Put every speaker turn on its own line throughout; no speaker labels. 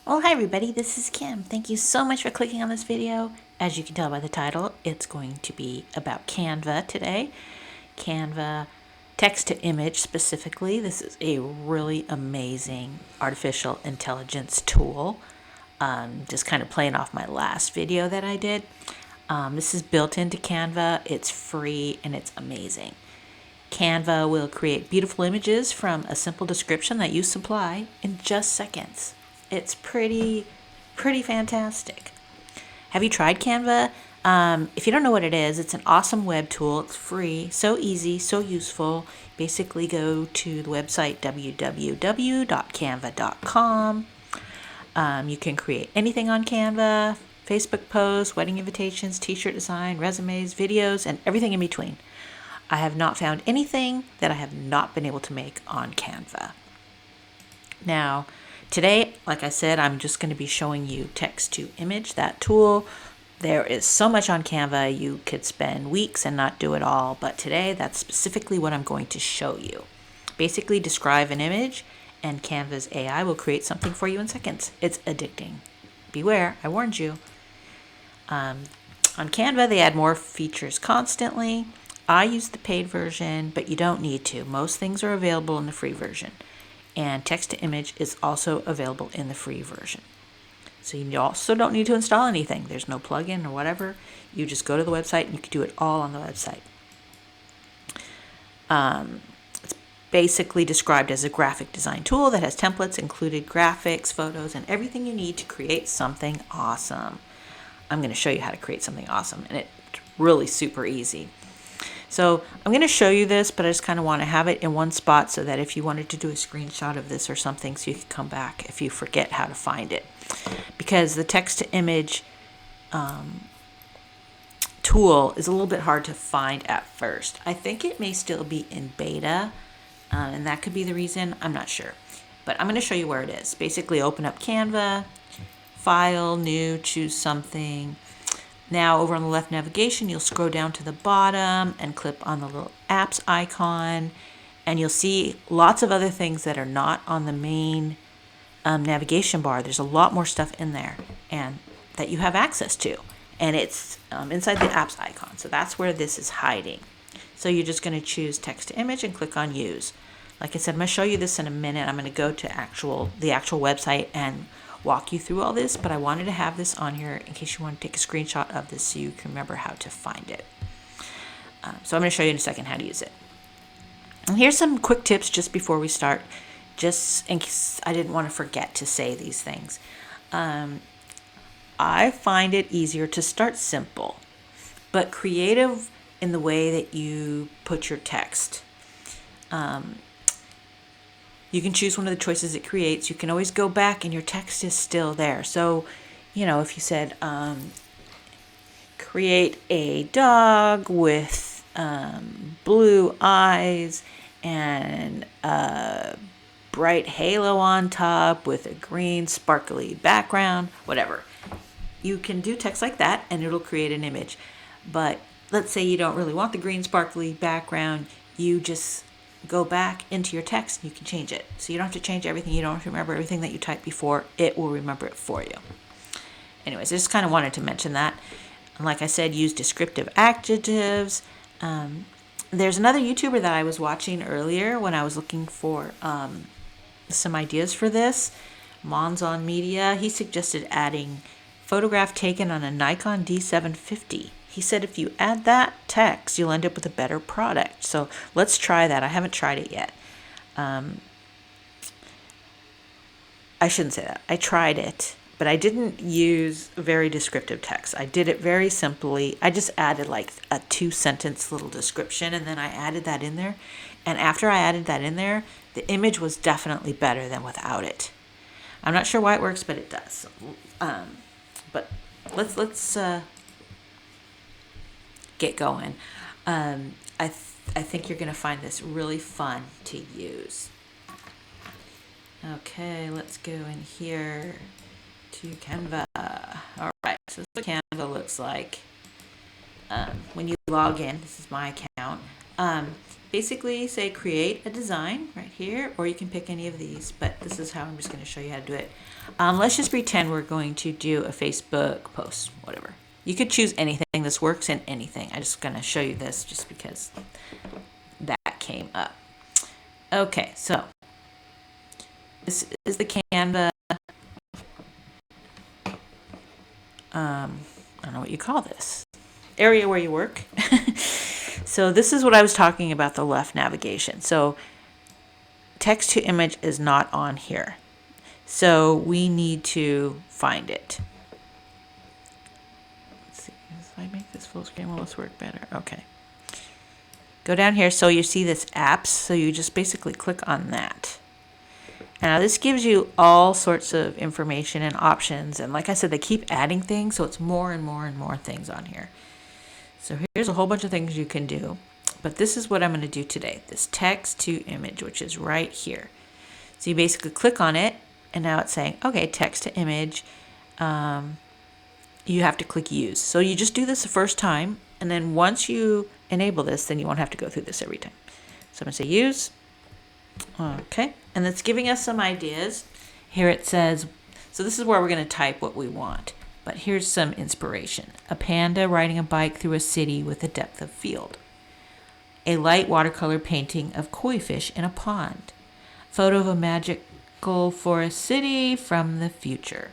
Well, hi everybody, this is Kim. Thank you so much for clicking on this video. As you can tell by the title, it's going to be about Canva today. Canva text to image specifically. This is a really amazing artificial intelligence tool. Just kind of playing off my last video that I did. This is built into Canva. It's free and it's amazing. Canva will create beautiful images from a simple description that you supply in just seconds. It's pretty fantastic. Have you tried Canva? If you don't know what it is, it's an awesome web tool. It's free, so easy, so useful. Basically go to the website www.canva.com. You can create anything on Canva, Facebook posts, wedding invitations, t-shirt design, resumes, videos, and everything in between. I have not found anything that I have not been able to make on Canva. Now, today, like I said, I'm just going to be showing you text to image, that tool. There is so much on Canva, you could spend weeks and not do it all, but today that's specifically what I'm going to show you. Basically, describe an image, and Canva's AI will create something for you in seconds. It's addicting. Beware, I warned you. On Canva, they add more features constantly. I use the paid version, but you don't need to. Most things are available in the free version. And text to image is also available in the free version. So you also don't need to install anything. There's no plugin or whatever. You just go to the website and you can do it all on the website. It's basically described as a graphic design tool that has templates, included graphics, photos, and everything you need to create something awesome. I'm going to show you how to create something awesome, and it's really super easy. So I'm going to show you this, but I just kind of want to have it in one spot so that if you wanted to do a screenshot of this or something, so you can come back if you forget how to find it. Because the text to image tool is a little bit hard to find at first. I think it may still be in beta, and that could be the reason. I'm not sure. But I'm going to show you where it is. Basically, open up Canva, File, New, choose something. Now over on the left navigation, you'll scroll down to the bottom and click on the little apps icon, and you'll see lots of other things that are not on the main navigation bar. There's a lot more stuff in there and that you have access to, and it's inside the apps icon. So that's where this is hiding. So you're just going to choose text to image and click on use. Like I said, I'm going to show you this in a minute. I'm going to go to the actual website and walk you through all this, but I wanted to have this on here in case you want to take a screenshot of this so you can remember how to find it. So I'm going to show you in a second how to use it. And here's some quick tips just before we start, just in case I didn't want to forget to say these things. I find it easier to start simple, but creative in the way that you put your text. You can choose one of the choices it creates. You can always go back and your text is still there. So, you know, if you said, create a dog with blue eyes and a bright halo on top with a green sparkly background, whatever. You can do text like that and it'll create an image. But let's say you don't really want the green sparkly background. You just go back into your text and you can change it. So you don't have to change everything. You don't have to remember everything that you typed before. It will remember it for you. Anyways, I just kind of wanted to mention that. And like I said, use descriptive adjectives. There's another YouTuber that I was watching earlier when I was looking for some ideas for this. Monzon Media. He suggested adding photograph taken on a Nikon D750. He said if you add that text, you'll end up with a better product. So let's try that. I haven't tried it yet. I shouldn't say that. I tried it, but I didn't use very descriptive text. I did it very simply. I just added like a 2-sentence little description, and then I added that in there. And after I added that in there, the image was definitely better than without it. I'm not sure why it works, but it does. But let's get going. I think you're going to find this really fun to use. Okay, let's go in here to Canva. All right, so this is what Canva looks like when you log in. This is my account. Basically, say create a design right here, or you can pick any of these, but this is how I'm just going to show you how to do it. Let's just pretend we're going to do a Facebook post, whatever. You could choose anything. This works in anything. I'm just going to show you this just because that came up. Okay, so this is the Canva, I don't know what you call this, area where you work. So this is what I was talking about, the left navigation. So text to image is not on here. So we need to find it. Let's see, if I make this full screen, will this work better? Okay. Go down here, so you see this apps, so you just basically click on that. Now this gives you all sorts of information and options, and like I said, they keep adding things, so it's more and more and more things on here. So here's a whole bunch of things you can do, but this is what I'm going to do today, this text to image, which is right here. So you basically click on it, and now it's saying, okay, text to image. You have to click use. So you just do this the first time, and then once you enable this, then you won't have to go through this every time. So I'm going to say use. Okay, and it's giving us some ideas. Here it says, so this is where we're going to type what we want. But here's some inspiration. A panda riding a bike through a city with a depth of field. A light watercolor painting of koi fish in a pond. Photo of a magical forest city from the future.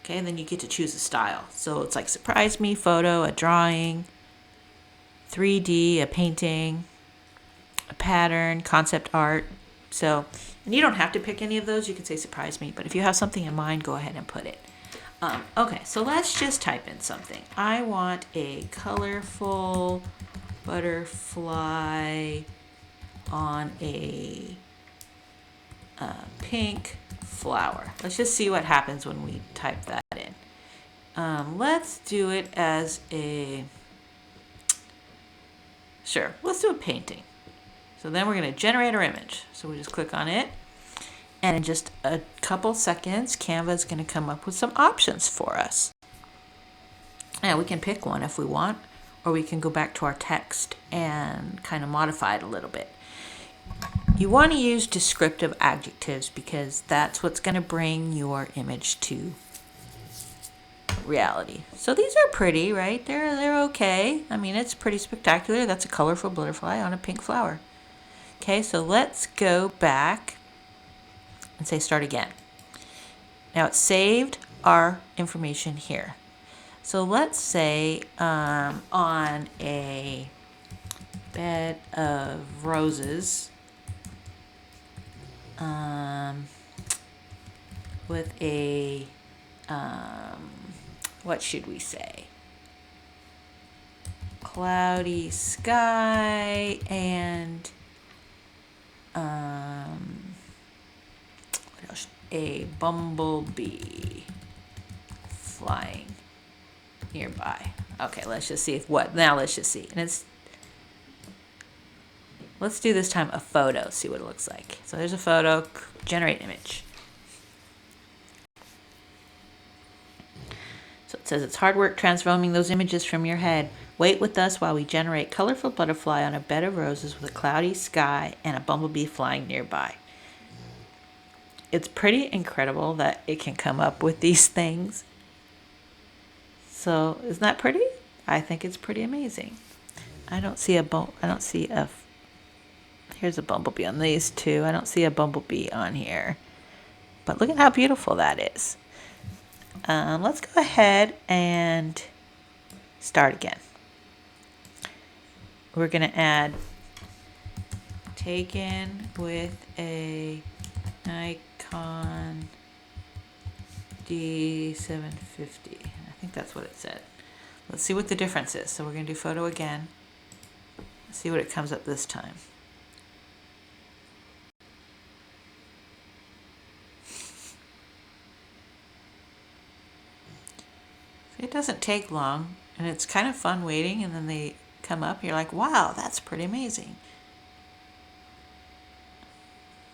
Okay, and then you get to choose a style. So it's like surprise me, photo, a drawing, 3D, a painting, a pattern, concept art. So, and you don't have to pick any of those. You can say surprise me, but if you have something in mind, go ahead and put it. Okay, so let's just type in something. I want a colorful butterfly on a pink flower. Let's just see what happens when we type that in. Let's do it as a, sure, let's do a painting. So then we're going to generate our image. So we just click on it, and in just a couple seconds, Canva is going to come up with some options for us. Now we can pick one if we want, or we can go back to our text and kind of modify it a little bit. You want to use descriptive adjectives because that's what's going to bring your image to reality. So these are pretty, right? They're okay. I mean, it's pretty spectacular. That's a colorful butterfly on a pink flower. Okay, so let's go back and say start again. Now it's saved our information here. So let's say on a bed of roses with a, what should we say? Cloudy sky and what else? A bumblebee flying nearby. Okay, let's just see if what, now let's just see. And it's, let's do this time a photo, see what it looks like. So there's a photo, generate image. So it says it's hard work transforming those images from your head. Wait with us while we generate colorful butterfly on a bed of roses with a cloudy sky and a bumblebee flying nearby. It's pretty incredible that it can come up with these things. So isn't that pretty? I think it's pretty amazing. I don't see a, here's a bumblebee on these two. I don't see a bumblebee on here. But look at how beautiful that is. Let's go ahead and start again. We're going to add taken with a Nikon D750. I think that's what it said. Let's see what the difference is. So we're going to do photo again. Let's see what it comes up this time. It doesn't take long, and it's kind of fun waiting, and then they come up. You're like, wow, that's pretty amazing.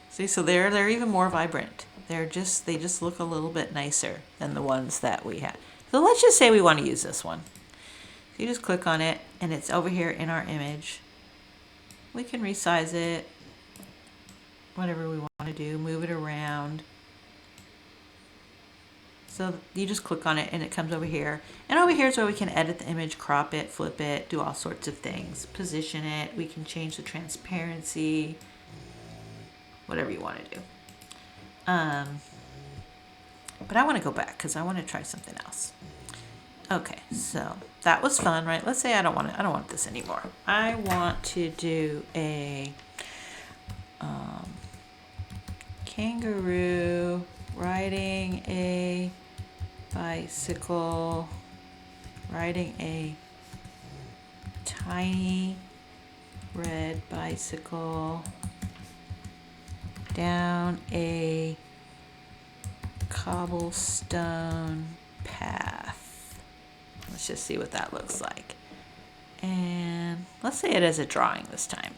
See, so they're even more vibrant. They just look a little bit nicer than the ones that we had. So let's just say we want to use this one. So you just click on it, and it's over here in our image. We can resize it, whatever we want to do, move it around. So you just click on it and it comes over here. And over here is where we can edit the image, crop it, flip it, do all sorts of things. Position it. We can change the transparency, whatever you want to do. But I want to go back because I want to try something else. Okay, so that was fun, right? Let's say I don't want this anymore. I want to do a kangaroo riding a bicycle, riding a tiny red bicycle down a cobblestone path. Let's just see what that looks like. And let's say it as a drawing this time.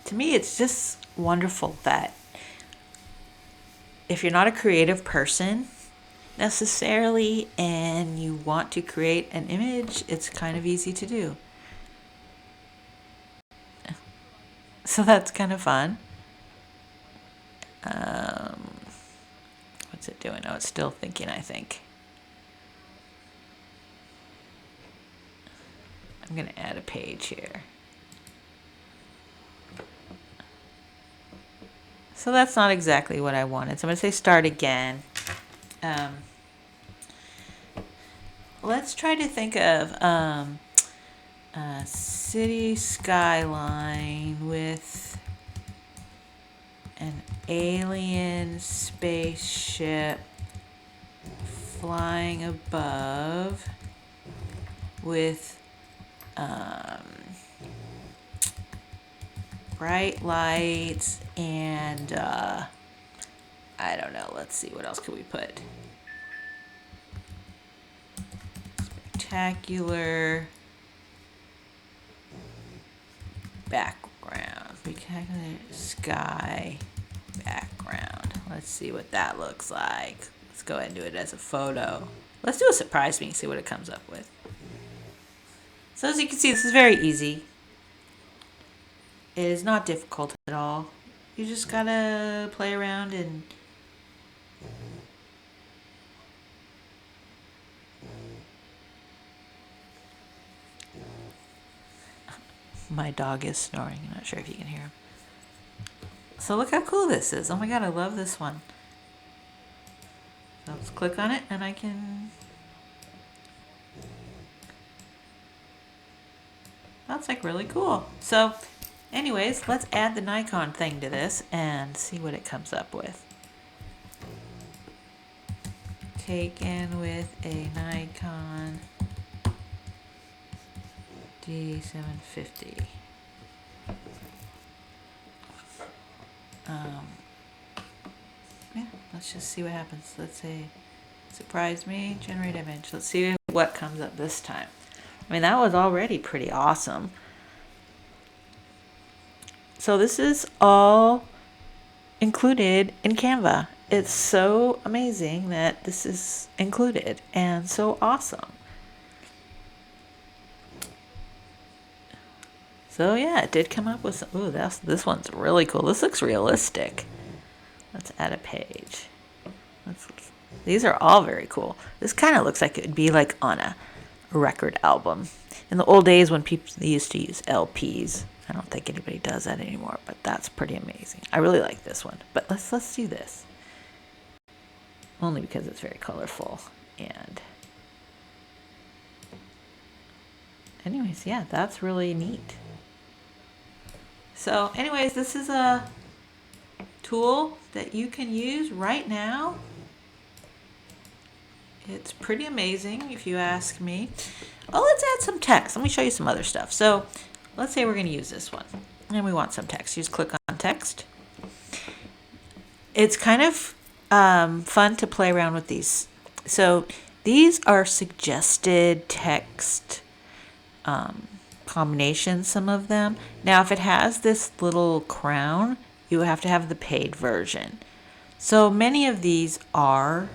To me, it's just wonderful that if you're not a creative person necessarily and you want to create an image, it's kind of easy to do. So that's kind of fun. What's it doing? Oh, it's still thinking, I think. I'm going to add a page here. So that's not exactly what I wanted. So I'm going to say start again. Let's try to think of a city skyline with an alien spaceship flying above with bright lights and I don't know, let's see, what else could we put? Spectacular background, spectacular sky background. Let's see what that looks like. Let's go ahead and do it as a photo. Let's do a surprise me and see what it comes up with. So as you can see, this is very easy. It is not difficult at all. You just gotta play around and my dog is snoring. I'm not sure if you can hear him. So look how cool this is. Oh my god, I love this one. So let's click on it and I can... That's like really cool. So anyways, let's add the Nikon thing to this and see what it comes up with. Taken with a Nikon D750. Yeah, let's just see what happens. Let's say surprise me, generate image. Let's see what comes up this time. I mean, that was already pretty awesome. So this is all included in Canva. It's so amazing that this is included and so awesome. So yeah, it did come up with some, ooh, this one's really cool. This looks realistic. Let's add a page. These are all very cool. This kind of looks like it would be like on a record album. In the old days when people used to use LPs. I don't think anybody does that anymore, but that's pretty amazing. I really like this one. But let's do this. Only because it's very colorful. And anyways, yeah, that's really neat. So anyways, this is a tool that you can use right now. It's pretty amazing if you ask me. Oh, let's add some text. Let me show you some other stuff. So let's say we're going to use this one and we want some text. You just click on text. It's kind of fun to play around with these. So these are suggested text combinations, some of them. Now, if it has this little crown, you have to have the paid version. So many of these are,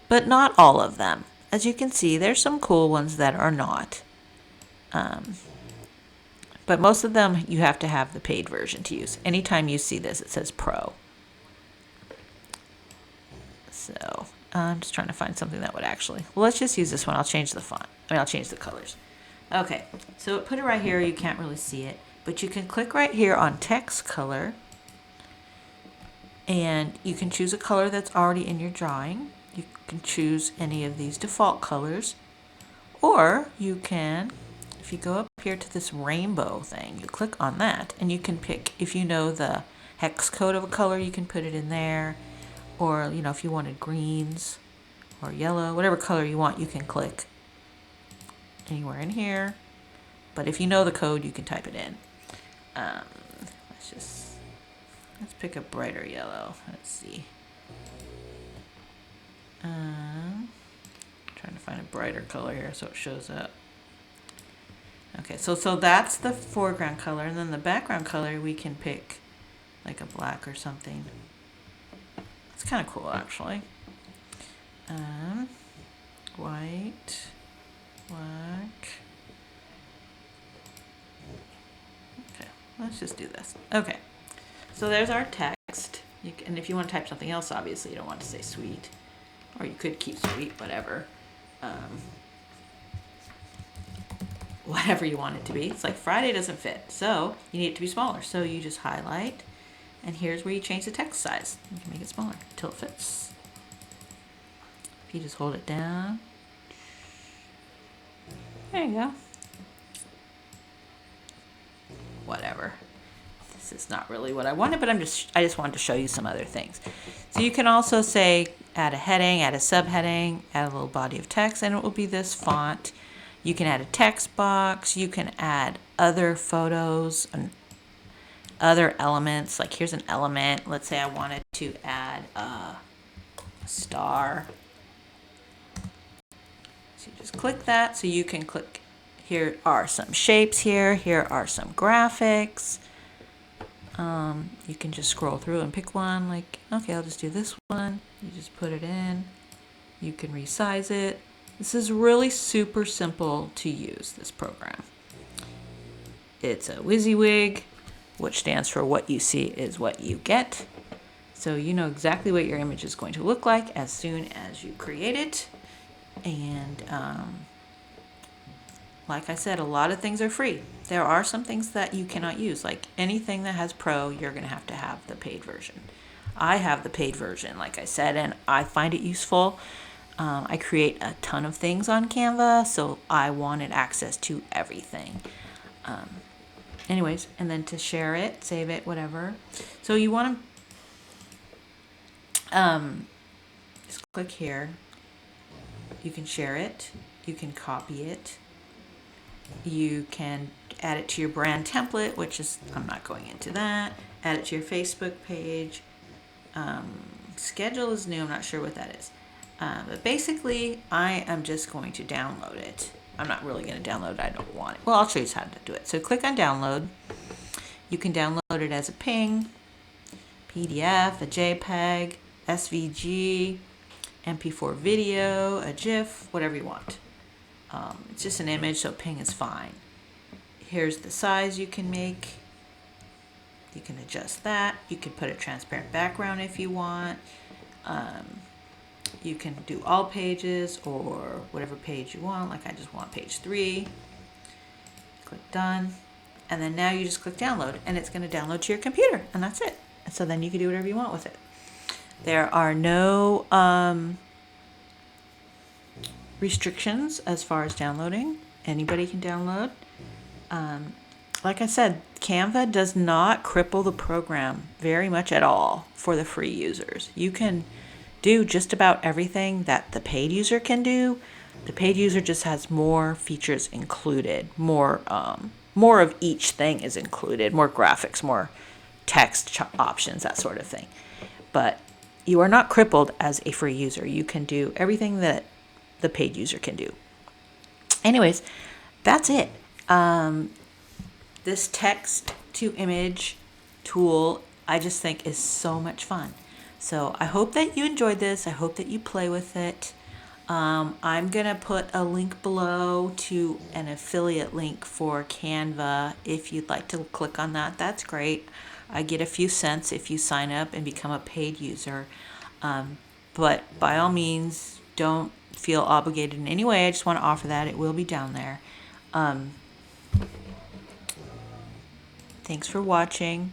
but not all of them. As you can see, there's some cool ones that are not. But most of them, you have to have the paid version to use. Anytime you see this, it says Pro. So I'm just trying to find something that would actually, well, let's just use this one. I'll change the font. I'll change the colors. Okay, so it put it right here. You can't really see it, but you can click right here on text color, and you can choose a color that's already in your drawing. You can choose any of these default colors, or you can, if you go up here to this rainbow thing, you click on that, and you can pick, if you know the hex code of a color, you can put it in there. Or, you know, if you wanted greens or yellow, whatever color you want, you can click anywhere in here. But if you know the code, you can type it in. Let's pick a brighter yellow. Let's see. Trying to find a brighter color here so it shows up. Okay, so that's the foreground color, and then the background color we can pick like a black or something. It's kind of cool, actually. White, black. Okay, let's just do this. Okay, so there's our text. And if you want to type something else, obviously you don't want to say sweet, or you could keep sweet, whatever. Whatever you want it to be. It's like Friday doesn't fit, so you need it to be smaller. So you just highlight. And here's where you change the text size. You can make it smaller until it fits. If you just hold it down. There you go. Whatever. This is not really what I wanted, but I just wanted to show you some other things. So you can also say add a heading, add a subheading, add a little body of text, and it will be this font. You can add a text box. You can add other photos and other elements. Like here's an element. Let's say I wanted to add a star. So you just click that. So you can click. Here are some shapes here. Here are some graphics. You can just scroll through and pick one. Like, okay, I'll just do this one. You just put it in. You can resize it. This is really super simple to use, this program. It's a WYSIWYG, which stands for what you see is what you get. So you know exactly what your image is going to look like as soon as you create it. And like I said, a lot of things are free. There are some things that you cannot use. Like anything that has Pro, you're going to have the paid version. I have the paid version, like I said, and I find it useful. I create a ton of things on Canva, so I wanted access to everything. Anyways, and then to share it, save it, whatever. So you want to just click here. You can share it. You can copy it. You can add it to your brand template, which is, I'm not going into that. Add it to your Facebook page. Schedule is new. I'm not sure what that is. But basically, I am just going to download it. I'm not really going to download it. I don't want it. Well, I'll show you how to do it. So click on download. You can download it as a PNG, PDF, a JPEG, SVG, MP4 video, a GIF, whatever you want. It's just an image, so PNG is fine. Here's the size you can make. You can adjust that. You can put a transparent background if you want. You can do all pages or whatever page you want. Like I just want page 3. Click done. And then now you just click download and it's going to download to your computer and that's it. And so then you can do whatever you want with it. There are no restrictions as far as downloading. Anybody can download. Like I said, Canva does not cripple the program very much at all for the free users. You can do just about everything that the paid user can do. The paid user just has more features included, more of each thing is included, more graphics, more text options, that sort of thing. But you are not crippled as a free user. You can do everything that the paid user can do. Anyways, that's it. This text to image tool, I just think is so much fun. So I hope that you enjoyed this. I hope that you play with it. I'm going to put a link below to an affiliate link for Canva. If you'd like to click on that, that's great. I get a few cents if you sign up and become a paid user. But by all means, don't feel obligated in any way. I just want to offer that. It will be down there. Thanks for watching.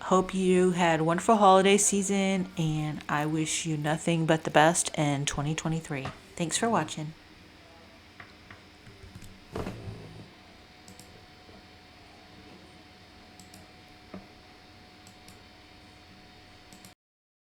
Hope you had a wonderful holiday season, and I wish you nothing but the best in 2023. Thanks for watching.